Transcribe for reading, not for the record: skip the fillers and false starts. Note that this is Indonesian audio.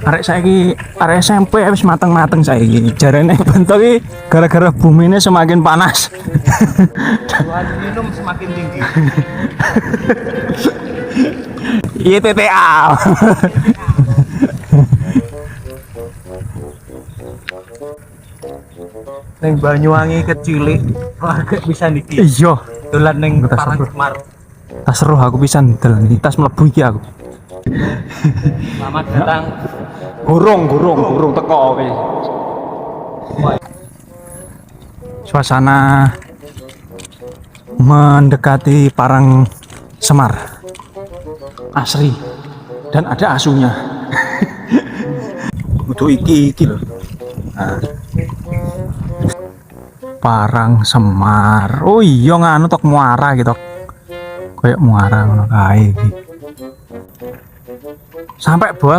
Arek SMP wis mateng-mateng saiki. Jarene bentuk iki gara-gara bumine semakin panas. Tuhan minum semakin tinggi. Iya TTA. Neng Banyuwangi kecilik, lagi bisa niki. Iya, Dolan neng Tas Parang seru. Semar. tas seru aku pisan dalan iki tas mlebu iki aku. Selamat datang. Gurung teko kowe. Suasana mendekati Parang Semar. Asri dan ada asunya. Kudu iki lho. Nah. Parang Semar. Oh iya nganu tok muara gitu. Kayak muara ngono kae iki. Sampai bola